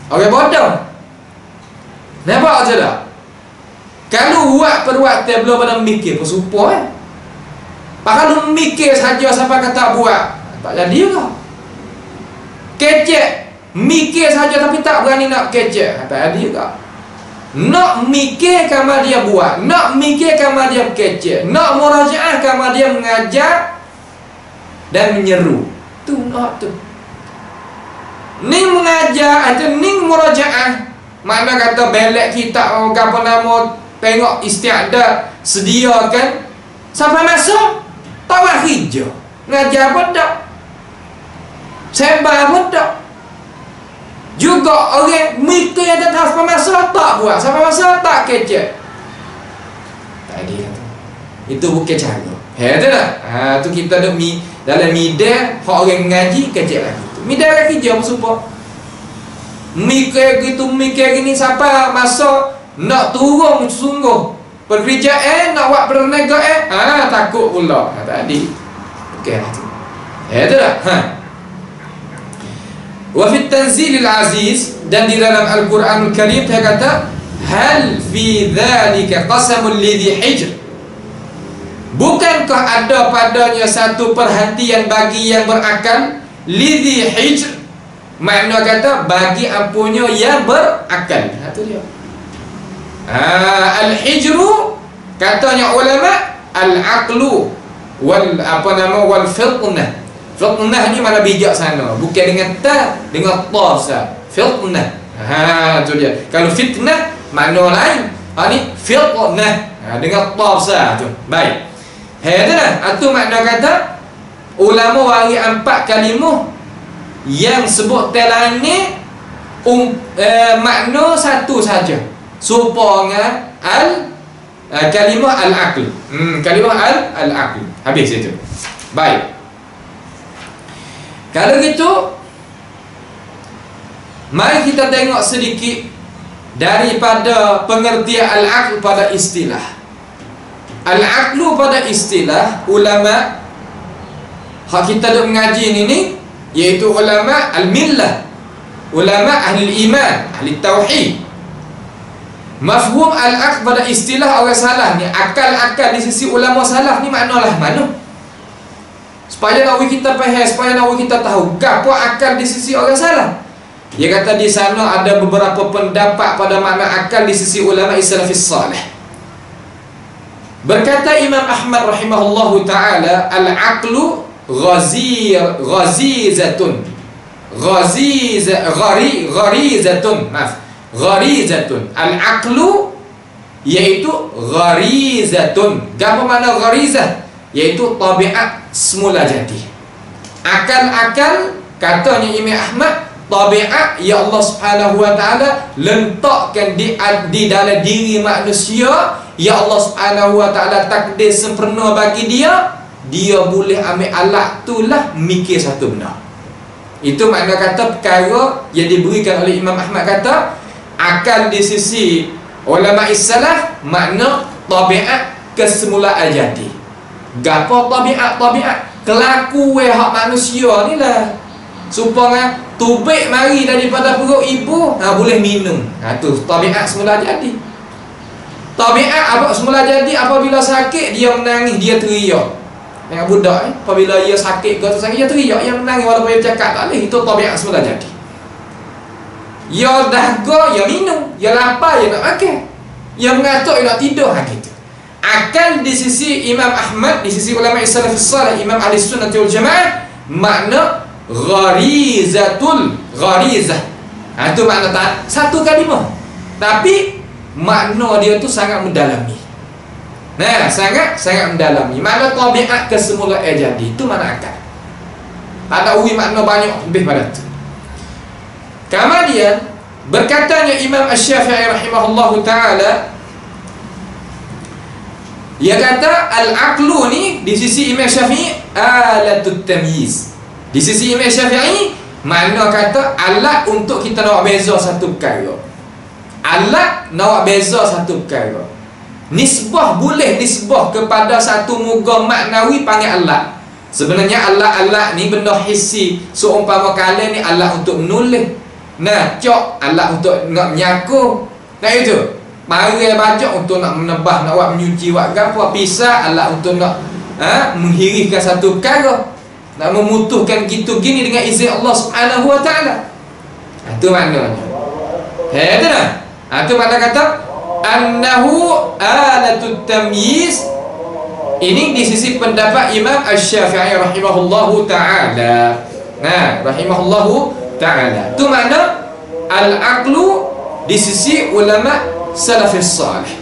orang bodoh. Nampak je tak? Kalau buat perbuatan belum pada mikir, persupa kalau mikir saja sampai kata buat, tak jadi juga. Kecek mikir saja tapi tak berani nak kecek, tak jadi juga. Nak mikir kamar dia buat, nak mikir kamar dia kecek, nak murajaah kamar dia mengajar dan menyeru. Tu nak tu. Ni mengajar atau ni murajaah, makna kata belek kita apa nama, tengok istiadat, sediakan sampai masuk tawah hijau, ngajar pun tak, sebar pun tak. Juga orang mikir yang tak sampai masa tak buat, sampai masa tak kecek. Tadi kata itu bukan cara. Tu tak? Tu kita duk dalam media, orang ngaji kecek lagi tu. Media lagi jauh serupa. Mikir gitu, mikir gini sampai masa nak turun sungguh. Pekerjaan nak buat perniagaan, takut pula. Tadi okey lah tu. Tu tak? Wa fi tanzilil aziz, dan di dalam Al-Quranul Karim dia kata hal fi dzalika qasamul lidhi hijr, bukankah ada padanya satu perhatian bagi yang berakal, lidhi hijr makna kata bagi ampunya yang berakal. Itu dia. Al-hijru katanya ulama al-aqlu wal wal fitnah. Fitnah ni mana bijaksana, bukan dengan ta, dengan ta sah. Fitnah. Tu dia. Kalau fitnah makna lain. Ni fitnah dengan ta sah tu. Baik. Tu lah. Itu makna kata ulama wari 4 kalimah yang sebut telan ni makna satu saja, supaya kalimah al-aql. Kalimah al-aql. Habis itu. Baik. Kalau gitu, mari kita tengok sedikit daripada pengertian al-aql pada istilah. Al-aqlu pada istilah ulama hak kita duk mengaji ni iaitu ulama al-millah, ulama ahli iman, ahli tauhid. Mafhum al-aql pada istilah orang salaf ni, akal-akal di sisi ulama salaf ni maknalah mana? Supaya nak kita faham, supaya nak kita tahu gapo akal di sisi orang salaf. Dia kata di sana ada beberapa pendapat pada makna akal di sisi ulama salafis salih. Berkata Imam Ahmad rahimahullahu taala, al-aqlu gharizatun. Al-aqlu iaitu gharizatun. Apa makna gharizah? Iaitu tabiat semula jadi. Akal-akal, katanya Imam Ahmad, tabiat ya Allah Subhanahu wa taala letakkan di dalam diri manusia. Ya Allah Subhanahu wa taala takdir sempurna bagi dia boleh ambil alat itulah mikir satu benda. Itu makna kata perkara yang diberikan oleh Imam Ahmad, kata akal di sisi ulama salaf makna tabiat kesemulaan jadi. Gapo tabiat kelakuan hak manusia ni lah, supaya tubik mari daripada perut ibu boleh minum. Tu tabiat semula jadi. Tabiat apa semula jadi? Apabila sakit dia menangis, dia teriak. Yang budak apabila dia sakit ke sakit dia teriak, dia menangis walaupun dia cakap tak boleh. Itu tabiat semula jadi. Dia dahaga, dia minum. Dia lapar, dia nak makan. Dia mengatuk, dia nak tidur. Gitu. Akal di sisi Imam Ahmad, di sisi ulama salafus salih, Imam ahli sunnah wal jamaah, makna gharizah. Itu makna satu kalimah, tapi makna dia tu sangat mendalami. Sangat mendalami. Makna tabiat kesemula jadi, itu makna akal. Tak ada makna banyak lebih pada tu. Kemudian berkatanya Imam Asy-Syafi'i rahimahullahu taala, dia kata al-aqlu ni di sisi Imam Syafi'i alatut tamyiz. Di sisi Imam Syafi'i makna kata alat untuk kita nak beza satu perkara. Alat nak beza satu perkara. Nisbah, boleh nisbah kepada satu muga maknawi panggil alat. Sebenarnya alat-alat ni benda hissi. Seumpama kalam ni alat untuk menulis. Cok alat untuk nak menyakur. Itu mari bajak untuk nak menebah, nak buat menyuci, buat gapo. Pisah alat untuk nak menghirihkan satu perkara, nak memutuhkan gitu gini dengan izin Allah Subhanahu wa taala. Itu maknanya. Itu dah. Itu makna kata annahu alatut tamyiz. Ini di sisi pendapat Imam Asy-Syafi'i rahimahullahu taala. Rahimahullahu taala. Itu makna al-aqlu di sisi ulama salafus salih.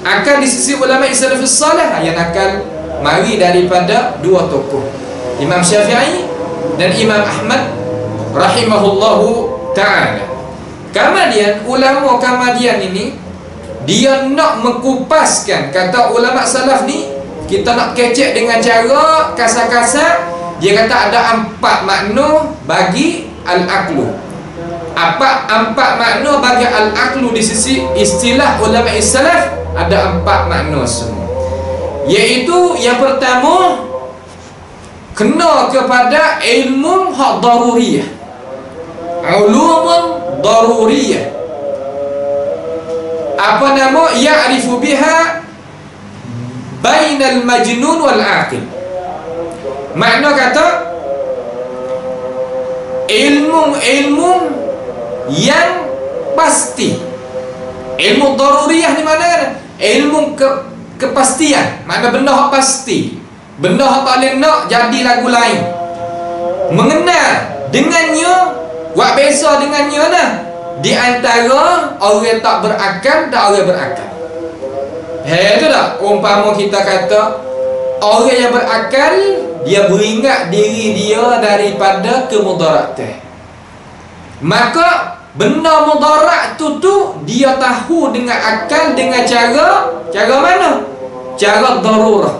Akal di sisi ulama salafus salih yang akal mari daripada dua tokoh, Imam Syafi'i dan Imam Ahmad rahimahullahu ta'ala. Kemudian ulama kemudian ini dia nak mengkupaskan, kata ulama salaf ni kita nak kecek dengan cara kasar-kasar. Dia kata ada 4 makna bagi al-aqlu. Empat makna bagi al-aqlu di sisi istilah ulama salaf ada 4 makna semua. Iaitu yang pertama kena kepada ilmu hak daruriyah. Ulumun daruriyah. Apa nama? Ya'rifu biha bainal majnun wal aqil. Makna kata ilmu yang pasti. Ilmu daruriyah ni mana kan? Ilmu kepastian. Mana benda yang pasti, benda yang tak boleh nak jadi lagu lain. Mengenal dengannya, buat beza dengannya lah, di antara orang tak berakal dan orang berakal. Itu tak? Umpama kita kata orang yang berakal dia beringat diri dia daripada kemudaratan. Maka benda mudarat tu dia tahu dengan akal, dengan cara mana? Cara darurah.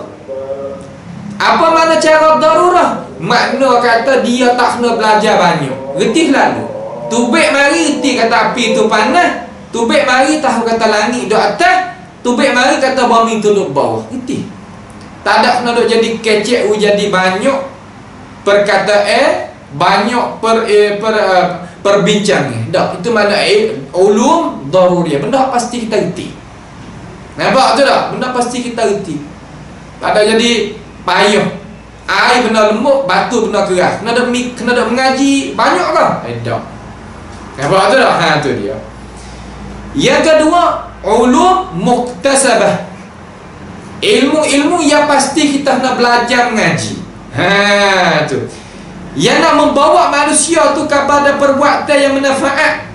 Apa mana cara darurah? Makna kata dia tak kena belajar banyak, retih lalu. Tubik mari reti kata api tu panas, tubik mari tahu kata langit duk atas, tubik mari kata bumi tu duk bawah. Reti. Tak ada kena duk jadi kecek jadi banyak perkataan, banyak perbincangan. Tak, itu mana ulum daruriyah. Benda pasti kita reti. Nampak tu tak? Benda pasti kita reti. Tak ada jadi payah. Air benda lembut, batu benda keras. Kena ada mengaji banyak ke? Tak. Nampak tu tak? Ha, tu dia. Yang kedua, ulum muktasabah. Ilmu-ilmu yang pasti kita kena belajar mengaji. Ha, tu. Yang nak membawa manusia tu kepada perbuatan yang manfaat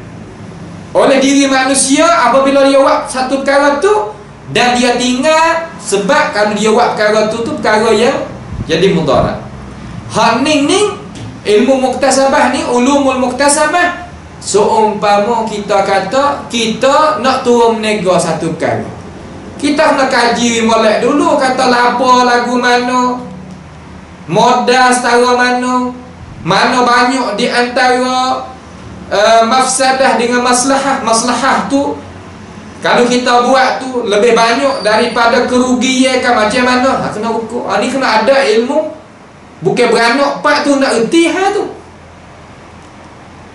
oleh diri manusia apabila dia buat satu perkara tu, dan dia tinggal sebab kalau dia buat perkara tu perkara yang jadi mudarat. Hak ning ilmu muktasabah ni, ulumul muktasabah, seumpama kita kata kita nak turun menega satu perkara, kita kena kaji molek dulu, kata apa lagu mana, modal setara mana banyak di antara mafsadah dengan maslahah. Maslahah tu kalau kita buat tu lebih banyak daripada kerugian kan, macam mana? Kena ukur. Ni kena ada ilmu. Bukan beranak pak tu nak erti tu.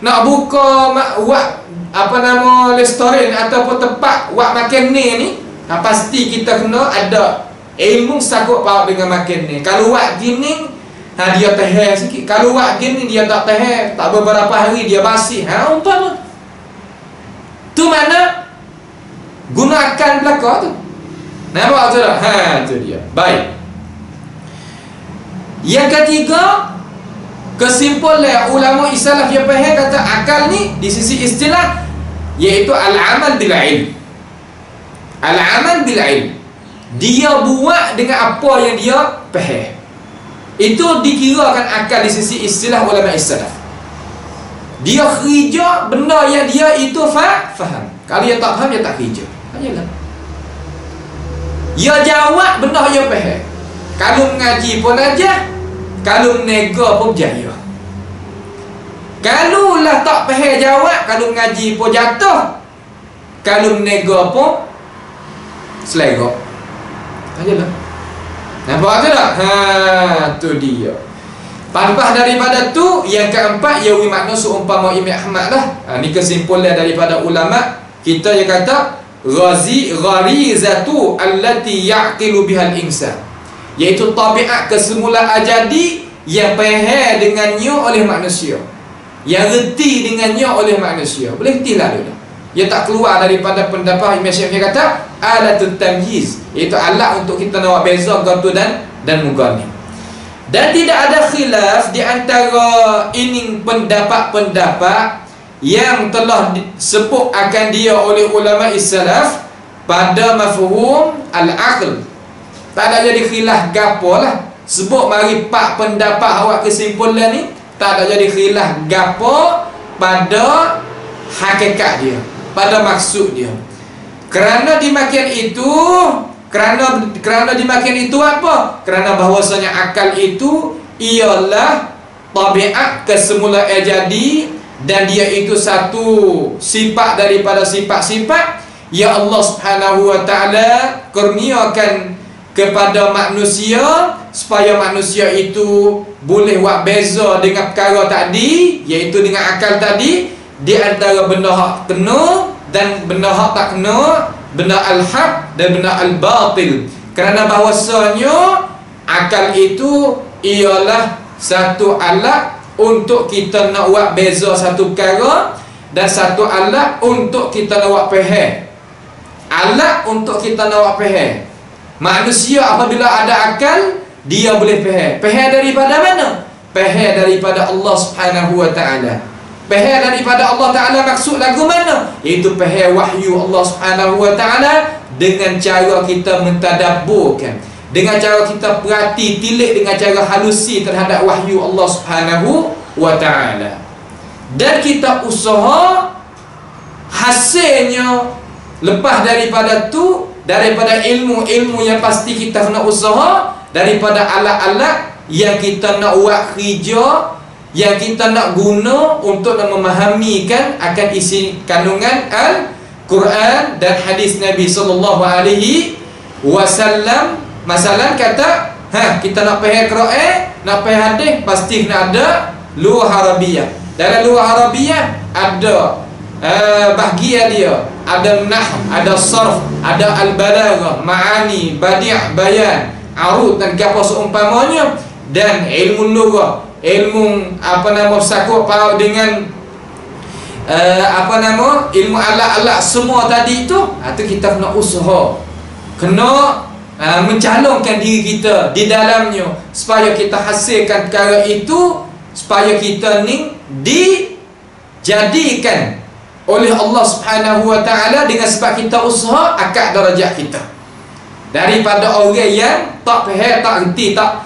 Nak buka buat apa nama restoran ataupun tempat buat makan ni, pasti kita kena ada ilmu sakut paut dengan makan ni. Kalau buat gini dia tahan sikit. Kalau buat gini dia tak tahan, tak beberapa hari dia basi. Umpama tu mana gunakan belaka tu. Nampak tu tak? Tu dia. Baik. Yang ketiga, kesimpulan ulama Islam yang faham kata akal ni di sisi istilah iaitu al-amal bil ilm. Al-amal bil ilm. Dia buat dengan apa yang dia faham. Itu dikirakan akal di sisi istilah ulama Islam. Dia kerja benda yang dia itu faham. Kalau dia tak faham, dia tak kerja. Ayolah. Dia jawab benda yang faham. Kalau mengaji pun aja, kalau menega pun berjaya. Kalau lah tak faham jawab, kalau mengaji pun jatuh, kalau menega pun selera. Ayolah. Nampak tak? Tu dia. Lepas daripada tu, yang keempat yawi makna seumpama Imam Ahmad lah. Ni kesimpulan daripada ulama kita yang kata gharizatu allati ya'qilu bihal insan, iaitu tabiat kesemula ajadi yang faham dengannya oleh manusia, yang reti dengannya oleh manusia. Boleh reti lah dulu. Ia tak keluar daripada pendapat Imam Syafi'i kata alatut tamyiz, iaitu alat untuk kita nak beza gatu dan muka ni. Dan tidak ada khilaf di antara ini pendapat-pendapat yang telah sebut akan dia oleh ulama salaf pada mafhum al-aql. Tak ada jadi khilaf gapo lah. Sebut mari pak pendapat awak kesimpulan ni, tak ada jadi khilaf gapo pada hakikat dia, pada maksud dia. Kerana dimakan itu, kerana dimakan itu apa? Kerana bahwasanya akal itu ialah tabiat kesemula jadi, dan dia itu satu sifat daripada sifat-sifat yang Allah Subhanahu wa taala kurniakan kepada manusia supaya manusia itu boleh buat beza dengan perkara tadi, iaitu dengan akal tadi, di antara benda hak kena dan benda hak tak kena, benda al-haq dan benda al-batil. Kerana bahawasanya akal itu ialah satu alat untuk kita nak buat beza satu perkara, dan satu alat untuk kita nak buat faham. Alat untuk kita nak buat faham. Manusia apabila ada akal, dia boleh faham. Faham daripada mana? Faham daripada Allah Subhanahu wa taala. Faham daripada Allah Ta'ala maksud lagu mana? Iaitu faham wahyu Allah Subhanahu wa taala dengan cara kita mentadabburkan, dengan cara kita perhati, tilik dengan cara halusi terhadap wahyu Allah Subhanahu wa ta'ala. Dan kita usaha hasilnya lepas daripada tu, daripada ilmu-ilmu yang pasti kita kena usaha, daripada alat-alat yang kita nak buat kerja, yang kita nak guna untuk memahamikan akan isi kandungan Al-Quran dan hadis Nabi SAW. Masalah kata, kita nak faham Quran, nak faham hadis, pasti kena ada lughah Arabiyah. Dalam lughah Arabiyah ada bahagian dia, ada nahw, ada sarf, ada al-balaghah, ma'ani, badi', bayan, arud dan apa seumpamanya. Dan ilmu lughah, ilmu sakut paut dengan ilmu alat-alat semua tadi itu kita kena usaha, kena mencalonkan diri kita di dalamnya supaya kita hasilkan perkara itu, supaya kita ni dijadikan oleh Allah Subhanahu wa ta'ala dengan sebab kita usaha akad darajat kita, daripada orang yang tak faham, tak reti, tak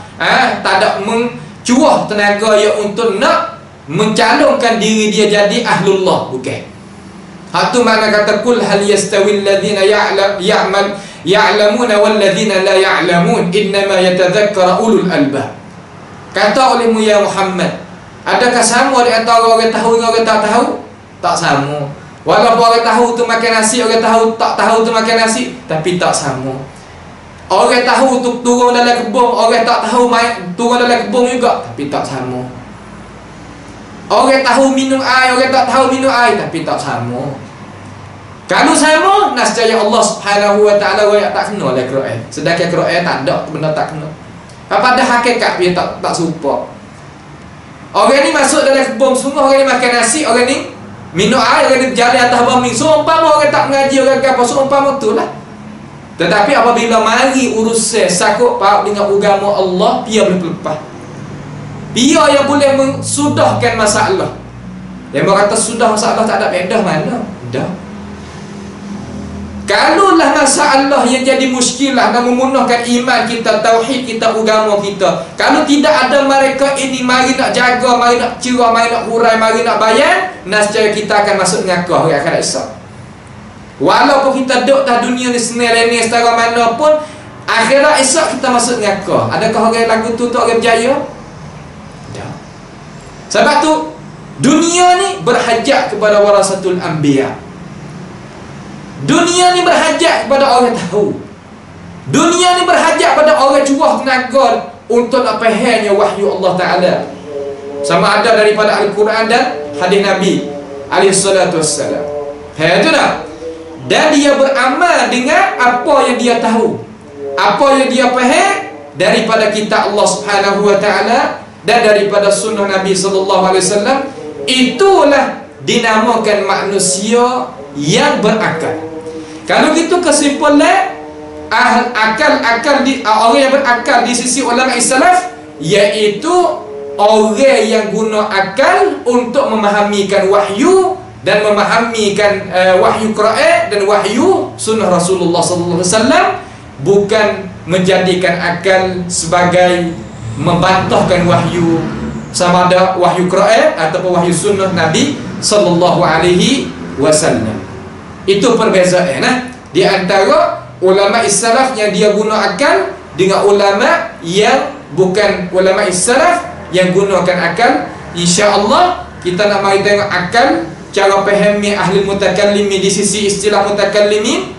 ada mencuah tenaga dia untuk nak mencalonkan diri dia jadi ahlullah. Bukan. Hak tu makna kata kul hal yastawi alladhina ya'lamuna wal ladhina la ya'lamun innama yatadhakkara ulul albab. Kata olehmu ya Muhammad, adakah sama di antara orang tahu dengan orang tak tahu? Tak sama. Walaupun orang tahu tu makan nasi, orang tak tahu tu makan nasi, tapi tak sama. Orang tahu tu turun dalam kebun, orang tak tahu turun dalam kebun juga, tapi tak sama. Orang tahu minum air, orang tak tahu minum air, tapi tak sama. Kalau sama, nascaya Allah Subhanahu wa ta'ala tak kena oleh Quran. Sedangkan Quran tak ada benda tak kena. Pada hakikat dia tak serupa. Orang ni masuk dalam kebun semua, orang ni makan nasi, orang ni minum air, orang ni berjalan atas bumi. Seumpama orang tak mengaji, orang apa, seumpama tu lah. Tetapi apabila mari urusan sakut paut dengan agama Allah, dia boleh lepas. Dia yang boleh mensudahkan masalah. Yang berkata sudah masalah tak ada bedah mana? Dah. Kalaulah masalah yang jadi muskilah dan memunahkan iman kita, tauhid kita, agama kita, kalau tidak ada mereka ini, mari nak jaga, mari nak cerah, mari nak hurai, mari nak bayan, nascaya kita akan masuk neraka hari akhirat esok. Walaupun kita duduk atas dunia ni senil ni secara mana pun, akhirat esok kita masuk neraka. Adakah orang lagu tu orang berjaya? Tak. Sebab tu dunia ni berhajat kepada warasatul anbiya. Dunia ni berhajat kepada orang tahu. Dunia ni berhajat pada orang curah tenaga untuk nak fahamnya wahyu Allah Ta'ala, sama ada daripada Al-Quran dan hadis Nabi alaihi salatu wassalam. Itu dah. Dan dia beramal dengan apa yang dia tahu, apa yang dia faham daripada kitab Allah Subhanahu wa ta'ala dan daripada sunnah Nabi sallallahu alaihi wasallam. Itulah dinamakan manusia yang berakal. Kalau gitu kesimpulan orang yang berakal di sisi ulama salaf, iaitu orang yang guna akal untuk memahamikan wahyu dan memahamikan wahyu Quran dan wahyu sunnah Rasulullah sallallahu alaihi wasallam, bukan menjadikan akal sebagai membantahkan wahyu, sama ada wahyu Quran ataupun wahyu sunnah Nabi sallallahu alaihi wasallam. Itu perbezaan di antara ulama salaf yang dia guna akal dengan ulama yang bukan ulama salaf yang gunakan akal. Insya-Allah kita nak mari tengok akal, cara fahami ahli mutakallimi di sisi istilah mutakallimin,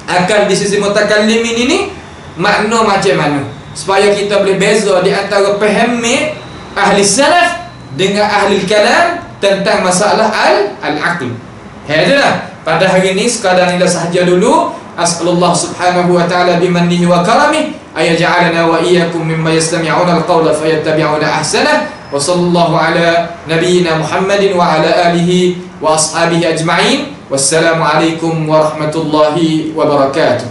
akal di sisi mutakallimin ini makna macam mana, supaya kita boleh beza di antara fahami ahli salaf dengan ahli kalam tentang masalah al-aql. Hadilah pada hari ini sekadar inilah sahaja dulu. As'alullah subhanahu wa ta'ala bimannihi wa karamih ayaj'alana wa iyyakum mimma yastami'una al-qawla fayattabi'una ahsanah. Wa sallallahu ala nabiyyina Muhammadin wa ala alihi wa ashabihi ajma'in. Wassalamu alaikum warahmatullahi wabarakatuh.